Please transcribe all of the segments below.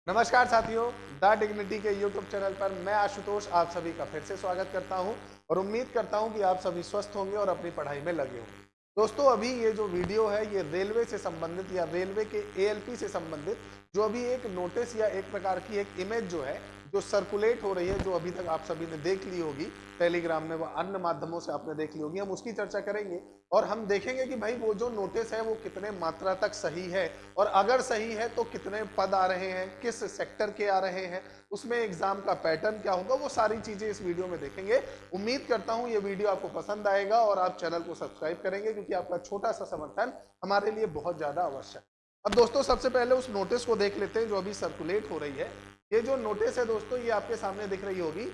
नमस्कार साथियों, the dignity के यूट्यूब चैनल पर मैं आशुतोष आप सभी का फिर से स्वागत करता हूं और उम्मीद करता हूं कि आप सभी स्वस्थ होंगे और अपनी पढ़ाई में लगे होंगे। दोस्तों, अभी ये जो वीडियो है ये रेलवे से संबंधित या रेलवे के एएलपी से संबंधित जो अभी एक नोटिस या एक प्रकार की एक इमेज जो है जो सर्कुलेट हो रही है, जो अभी तक आप सभी ने देख ली होगी टेलीग्राम में व अन्य माध्यमों से आपने देख ली होगी, हम उसकी चर्चा करेंगे और हम देखेंगे कि भाई वो जो नोटिस है वो कितने मात्रा तक सही है और अगर सही है तो कितने पद आ रहे हैं, किस सेक्टर के आ रहे हैं, उसमें एग्जाम का पैटर्न क्या होगा, वो सारी चीजें इस वीडियो में देखेंगे। उम्मीद करता हूं ये वीडियो आपको पसंद आएगा और आप चैनल को सब्सक्राइब करेंगे क्योंकि आपका छोटा सा समर्थन हमारे लिए बहुत ज्यादा आवश्यक है। अब दोस्तों, सबसे पहले उस नोटिस को देख लेते हैं जो अभी सर्कुलेट हो रही है। ये जो नोटिस है दोस्तों, ये आपके सामने दिख रही होगी।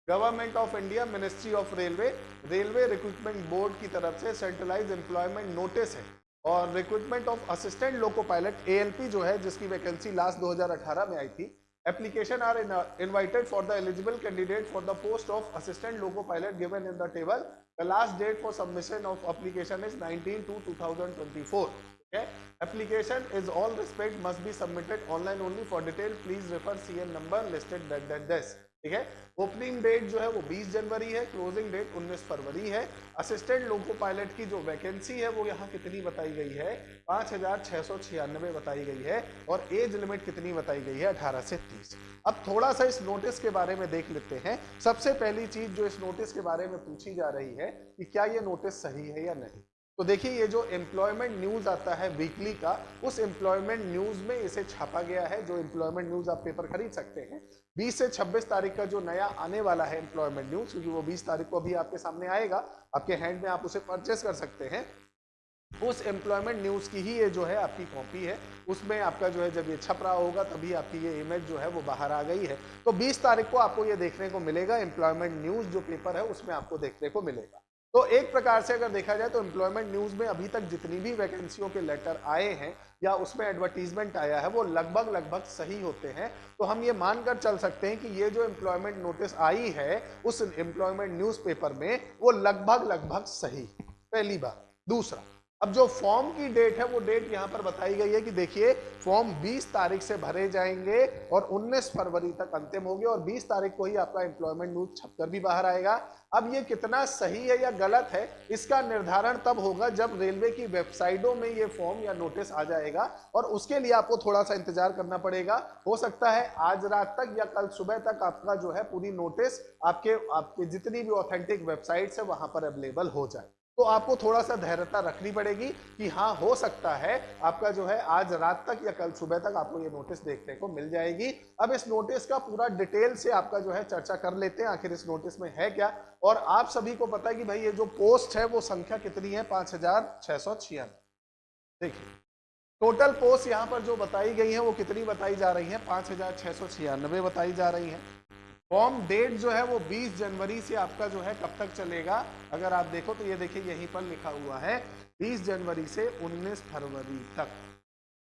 Government of India, ministry of railway, railway recruitment board की तरफ से सेंट्रलाइज एम्प्लॉयमेंट नोटिस है और recruitment of assistant loco pilot ALP जो है, जिसकी वैकेंसी लास्ट 2018 में आई थी। Application are invited for the eligible candidate for the post of assistant loco pilot given in the table. The last date for submission of application is 19/2/2024. Okay? Application is all respect must be submitted online only. For detail please refer CN number listed that. ठीक है। Opening date जो है वो 20 जनवरी है, closing date 19 फरवरी है। Assistant loco pilot की जो vacancy है वो यहाँ कितनी बताई गई है, 5696 बताई गई है और एज लिमिट कितनी बताई गई है, 18 से 30। अब थोड़ा सा इस नोटिस के बारे में देख लेते हैं। सबसे पहली चीज जो इस नोटिस के बारे में पूछी जा रही है कि क्या ये नोटिस सही है या नहीं। तो देखिए, ये जो एम्प्लॉयमेंट न्यूज आता है वीकली का, उस एम्प्लॉयमेंट न्यूज में इसे छापा गया है। जो एम्प्लॉयमेंट न्यूज आप पेपर खरीद सकते हैं, 20 से 26 तारीख का जो नया आने वाला है एम्प्लॉयमेंट न्यूज, क्योंकि वो 20 तारीख को अभी आपके सामने आएगा, आपके हैंड में आप उसे परचेस कर सकते हैं। उस एम्प्लॉयमेंट न्यूज की ही ये जो है आपकी कॉपी है। उसमें आपका जो है जब ये छप रहा होगा तभी आपकी ये इमेज जो है वो बाहर आ गई है। तो 20 तारीख को आपको ये देखने को मिलेगा, एम्प्लॉयमेंट न्यूज जो पेपर है उसमें आपको देखने को मिलेगा। तो एक प्रकार से अगर देखा जाए तो एम्प्लॉयमेंट न्यूज में अभी तक जितनी भी वैकेंसियों के लेटर आए हैं या उसमें एडवर्टीजमेंट आया है वो लगभग लगभग सही होते हैं। तो हम ये मानकर चल सकते हैं कि ये जो एम्प्लॉयमेंट नोटिस आई है उस एम्प्लॉयमेंट न्यूज पेपर में वो लगभग लगभग सही, पहली बात। दूसरा, अब जो फॉर्म की डेट है वो डेट यहां पर बताई गई है कि देखिए, फॉर्म 20 तारीख से भरे जाएंगे और 19 फरवरी तक अंतिम होंगे और 20 तारीख को ही आपका एम्प्लॉयमेंट न्यूज छपकर भी बाहर आएगा। अब ये कितना सही है या गलत है, इसका निर्धारण तब होगा जब रेलवे की वेबसाइटों में ये फॉर्म या नोटिस आ जाएगा और उसके लिए आपको थोड़ा सा इंतजार करना पड़ेगा। हो सकता है आज रात तक या कल सुबह तक आपका जो है पूरी नोटिस आपके आपके जितनी भी ऑथेंटिक वेबसाइट्स है वहां पर अवेलेबल हो जाए। तो आपको थोड़ा सा धैर्यता रखनी पड़ेगी कि हाँ, हो सकता है आपका जो है आज रात तक या कल सुबह तक आपको ये नोटिस देखने को मिल जाएगी। अब इस नोटिस का पूरा डिटेल से आपका जो है चर्चा कर लेते हैं, आखिर इस नोटिस में है क्या। और आप सभी को पता है कि भाई ये जो पोस्ट है वो संख्या कितनी है, 5696। देखिए, टोटल पोस्ट यहाँ पर जो बताई गई है वो कितनी बताई जा रही है, 5696 बताई जा रही है। फॉर्म डेट जो है वो 20 जनवरी से आपका जो है कब तक चलेगा, अगर आप देखो तो ये देखिए यहीं पर लिखा हुआ है 20 जनवरी से 19 फरवरी तक।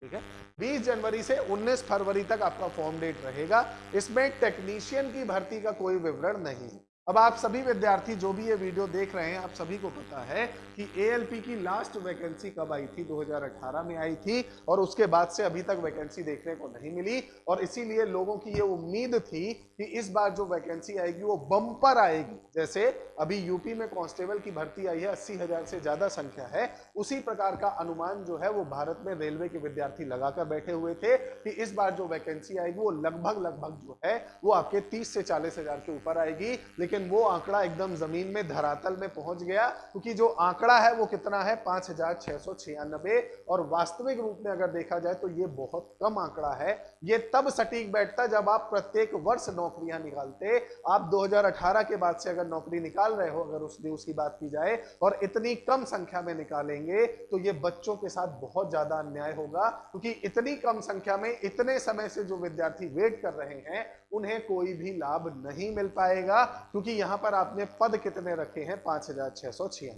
ठीक है, 20 जनवरी से 19 फरवरी तक आपका फॉर्म डेट रहेगा। इसमें टेक्नीशियन की भर्ती का कोई विवरण नहीं है। अब आप सभी विद्यार्थी जो भी ये वीडियो देख रहे हैं, आप सभी को पता है कि एएलपी की लास्ट वैकेंसी कब आई थी, 2018 में आई थी और उसके बाद से अभी तक वैकेंसी देखने को नहीं मिली और इसीलिए लोगों की ये उम्मीद थी कि इस बार जो वैकेंसी आएगी वो बम्पर आएगी। जैसे अभी यूपी में कांस्टेबल की भर्ती आई है, 80,000 से ज्यादा संख्या है, उसी प्रकार का अनुमान जो है वो भारत में रेलवे के विद्यार्थी लगाकर बैठे हुए थे कि इस बार जो वैकेंसी आएगी वो लगभग लगभग जो है वो आपके 30 से 40,000 के ऊपर आएगी। लेकिन वो आंकड़ा एकदम जमीन में धरातल में पहुंच गया, क्योंकि जो आंकड़ा है वो कितना है, 5696 और वास्तविक रूप में अगर देखा जाए तो ये बहुत कम आंकड़ा है। ये तब सटीक बैठता जब आप प्रत्येक वर्ष नौकरियां निकालते। आप 2018 के बाद से अगर नौकरी निकाल रहे हो, अगर उस न्यूज की बात की जाए, और इतनी कम संख्या में निकालेंगे तो ये बच्चों के साथ बहुत ज्यादा अन्याय होगा, क्योंकि इतनी कम संख्या में इतने समय से जो विद्यार्थी वेट कर रहे हैं उन्हें कोई भी लाभ नहीं मिल पाएगा, क्योंकि यहां पर आपने पद कितने रखे हैं, 5696।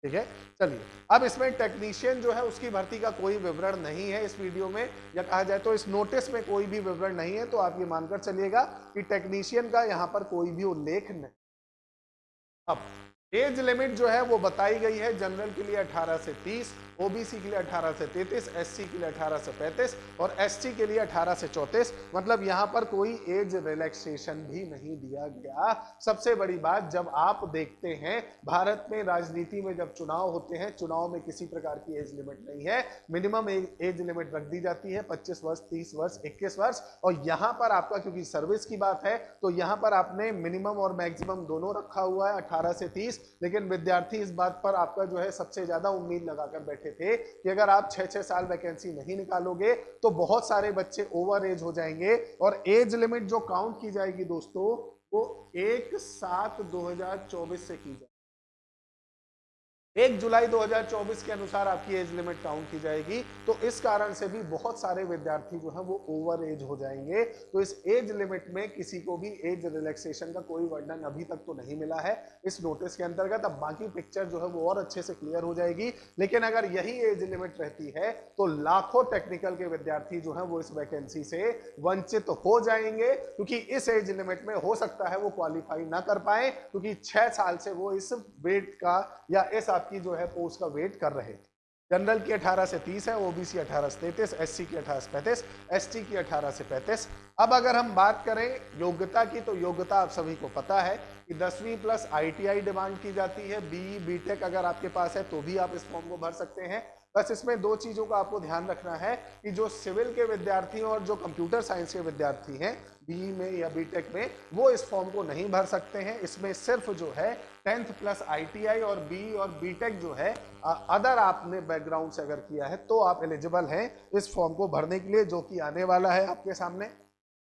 ठीक है, चलिए, अब इसमें टेक्नीशियन जो है उसकी भर्ती का कोई विवरण नहीं है इस वीडियो में, या कहा जाए तो इस नोटिस में कोई भी विवरण नहीं है। तो आप ये मानकर चलिएगा कि टेक्नीशियन का यहां पर कोई भी उल्लेख नहीं। अब एज लिमिट जो है वो बताई गई है, जनरल के लिए 18 से 30, ओबीसी के लिए 18 से 33, एससी के लिए 18 से 35 और एसटी के लिए 18 से 34। मतलब यहां पर कोई एज रिलैक्सेशन भी नहीं दिया गया। सबसे बड़ी बात, जब आप देखते हैं भारत में राजनीति में जब चुनाव होते हैं, चुनाव में किसी प्रकार की एज लिमिट नहीं है, मिनिमम एज लिमिट रख दी जाती है 25 वर्ष, 30 वर्ष, 21 वर्ष। और यहां पर आपका क्योंकि सर्विस की बात है तो यहां पर आपने मिनिमम और मैक्सिमम दोनों रखा हुआ है 18 से 30। लेकिन विद्यार्थी इस बात पर आपका जो है सबसे ज्यादा उम्मीद लगाकर बैठे थे कि अगर आप 6-6 साल वैकेंसी नहीं निकालोगे तो बहुत सारे बच्चे ओवर एज हो जाएंगे। और एज लिमिट जो काउंट की जाएगी दोस्तों, वो 1/7/2024 से की जाएगी। 1 जुलाई 2024 के अनुसार आपकी एज लिमिट काउंट की जाएगी। तो इस कारण से भी बहुत सारे विद्यार्थी जो है वो ओवर एज हो जाएंगे। तो इस एज लिमिट में किसी को भी एज रिलैक्सेशन का कोई वर्णन अभी तक तो नहीं मिला है इस नोटिस के अंतर्गत। अब बाकी पिक्चर जो है वो और अच्छे से क्लियर हो जाएगी। लेकिन अगर यही एज लिमिट रहती है तो लाखों टेक्निकल के विद्यार्थी जो है वो इस वैकेंसी से वंचित हो जाएंगे, क्योंकि इस एज लिमिट में हो सकता है वो क्वालिफाई ना कर पाए, क्योंकि 6 साल से वो इस वेट का या इस आपकी जो है पोस्ट का वेट कर रहे थे। जनरल की 18 से 30 है, ओबीसी 18 से 33, एससी की 18 से 35, एसटी की 18 से 35। अब अगर हम बात करें योग्यता की, तो योग्यता आप सभी को पता है कि 10वीं प्लस आईटीआई डिमांड की जाती है। बीई बीटेक अगर आपके पास है तो भी आप इस फॉर्म को भर सकते हैं। बस इसमें दो चीजों का आपको ध्यान रखना है कि जो सिविल के विद्यार्थी और जो कंप्यूटर साइंस के विद्यार्थी हैं बीई में या बीटेक में, वो इस फॉर्म को नहीं भर सकते हैं। इसमें सिर्फ जो है 10th प्लस आईटीआई और बीई और बीटेक जो है अदर आपने बैकग्राउंड से अगर किया है तो आप एलिजिबल हैं इस फॉर्म को भरने के लिए, जो कि आने वाला है आपके सामने।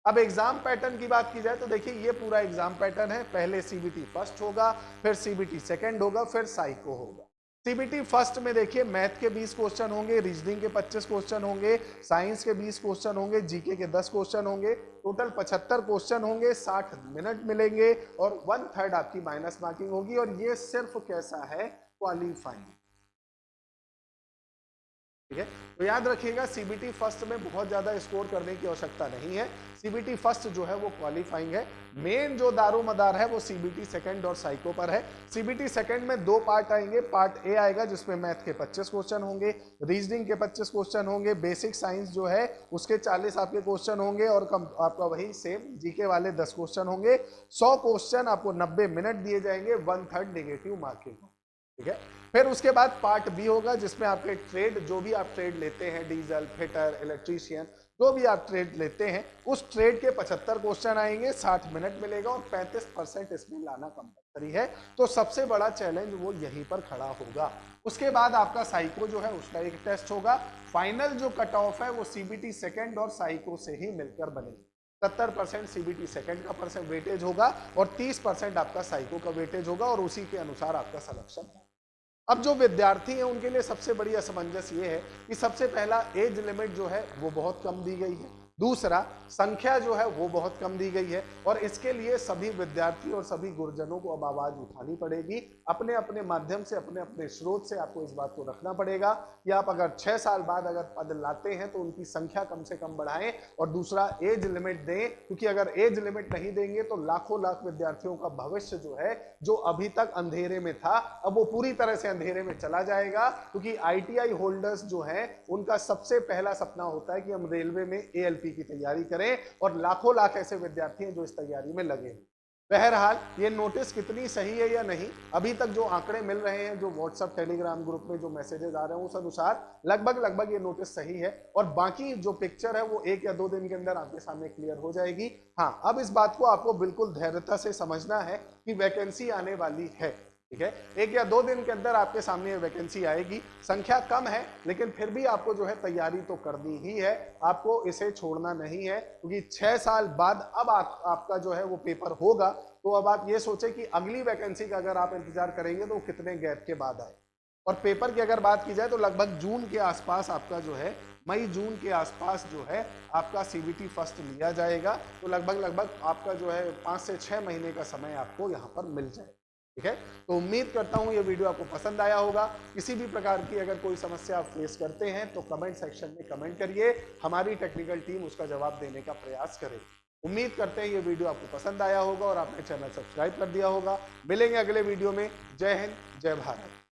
अब एग्जाम पैटर्न की बात की जाए तो देखिए ये पूरा एग्जाम पैटर्न है। पहले सीबीटी फर्स्ट होगा, फिर सीबीटी सेकंड होगा, फिर साइको होगा। सीबीटी फर्स्ट में देखिए मैथ के 20 क्वेश्चन होंगे, रीजनिंग के 25 क्वेश्चन होंगे, साइंस के 20 क्वेश्चन होंगे, जीके के 10 क्वेश्चन होंगे। टोटल 75 क्वेश्चन होंगे, 60 मिनट मिलेंगे और 1/3 आपकी माइनस मार्किंग होगी। और ये सिर्फ कैसा है, क्वालिफाइंग। ठीक है, तो याद रखिएगा सीबीटी फर्स्ट में बहुत ज्यादा स्कोर करने की आवश्यकता नहीं है। सीबीटी फर्स्ट जो है वो क्वालिफाइंग है। मेन जो दारोमदार है वो सीबीटी सेकंड और साइको पर है। सीबीटी सेकंड में दो पार्ट आएंगे। पार्ट ए आएगा जिसमें मैथ के 25 क्वेश्चन होंगे, रीजनिंग के 25 क्वेश्चन होंगे, बेसिक साइंस जो है उसके 40 आपके क्वेश्चन होंगे और आपका वही सेम जीके वाले 10 क्वेश्चन होंगे। 100 क्वेश्चन आपको 90 मिनट दिए जाएंगे, 1/3 नेगेटिव मार्किंग। ठीक है, फिर उसके बाद पार्ट बी होगा जिसमें आपके ट्रेड, जो भी आप ट्रेड लेते हैं, डीजल, फिटर, इलेक्ट्रीशियन, जो भी आप ट्रेड लेते हैं, उस ट्रेड के 75 क्वेश्चन आएंगे, 60 मिनट मिलेगा और 35% इसमें लाना कंपलसरी है। तो सबसे बड़ा चैलेंज वो यहीं पर खड़ा होगा। उसके बाद आपका साइको जो है उसका एक टेस्ट होगा। फाइनल जो कट ऑफ है वो सीबीटी सेकंड और साइको से ही मिलकर बनेगी। 70% सीबीटी सेकंड का परसेंट वेटेज होगा और 30% आपका साइको का वेटेज होगा और उसी के अनुसार आपका सिलेक्शन होगा। अब जो विद्यार्थी हैं उनके लिए सबसे बड़ी असमंजस ये है कि सबसे पहला एज लिमिट जो है वो बहुत कम दी गई है, दूसरा संख्या जो है वो बहुत कम दी गई है। और इसके लिए सभी विद्यार्थी और सभी गुरुजनों को अब आवाज उठानी पड़ेगी। अपने अपने माध्यम से, अपने अपने स्रोत से आपको इस बात को रखना पड़ेगा कि आप अगर 6 साल बाद अगर पद लाते हैं तो उनकी संख्या कम से कम बढ़ाएं और दूसरा एज लिमिट दें, क्योंकि अगर एज लिमिट नहीं देंगे तो लाखों लाख विद्यार्थियों का भविष्य जो है, जो अभी तक अंधेरे में था, अब वो पूरी तरह से अंधेरे में चला जाएगा। क्योंकि आईटीआई होल्डर्स जो हैं उनका सबसे पहला सपना होता है कि हम रेलवे में एएलपी की तैयारी करें और लाखों लाख ऐसे विद्यार्थी हैं जो इस तैयारी में लगे हैं। बहरहाल ये नोटिस कितनी सही है या नहीं, अभी तक जो आंकड़े मिल रहे हैं, जो व्हाट्सएप टेलीग्राम ग्रुप में जो मैसेजेस आ रहे हैं उस अनुसार लगभग ये नोटिस सही है। और बाकी जो पिक्चर है वो 1 या 2 दिन के अंदर आपके सामने क्लियर हो जाएगी। हाँ, अब इस बात को आपको बिल्कुल धैर्यता से समझना है कि वैकेंसी आने वाली है। ठीक है, 1 या 2 दिन के अंदर आपके सामने वैकेंसी आएगी। संख्या कम है लेकिन फिर भी आपको जो है तैयारी तो करनी ही है, आपको इसे छोड़ना नहीं है। क्योंकि 6 साल बाद अब आपका जो है वो पेपर होगा। तो अब आप ये सोचें कि अगली वैकेंसी का अगर आप इंतजार करेंगे तो कितने गैप के बाद आए। और पेपर की अगर बात की जाए तो लगभग जून के आसपास आपका जो है, मई जून के आसपास जो है आपका सीबीटी फर्स्ट लिया जाएगा। तो लगभग आपका जो है 5 से 6 महीने का समय आपको यहाँ पर मिल जाएगा। ठीक है, तो उम्मीद करता हूं ये वीडियो आपको पसंद आया होगा। किसी भी प्रकार की अगर कोई समस्या आप फेस करते हैं तो कमेंट सेक्शन में कमेंट करिए, हमारी टेक्निकल टीम उसका जवाब देने का प्रयास करेगी। उम्मीद करते हैं ये वीडियो आपको पसंद आया होगा और आपने चैनल सब्सक्राइब कर दिया होगा। मिलेंगे अगले वीडियो में। जय हिंद, जय भारत।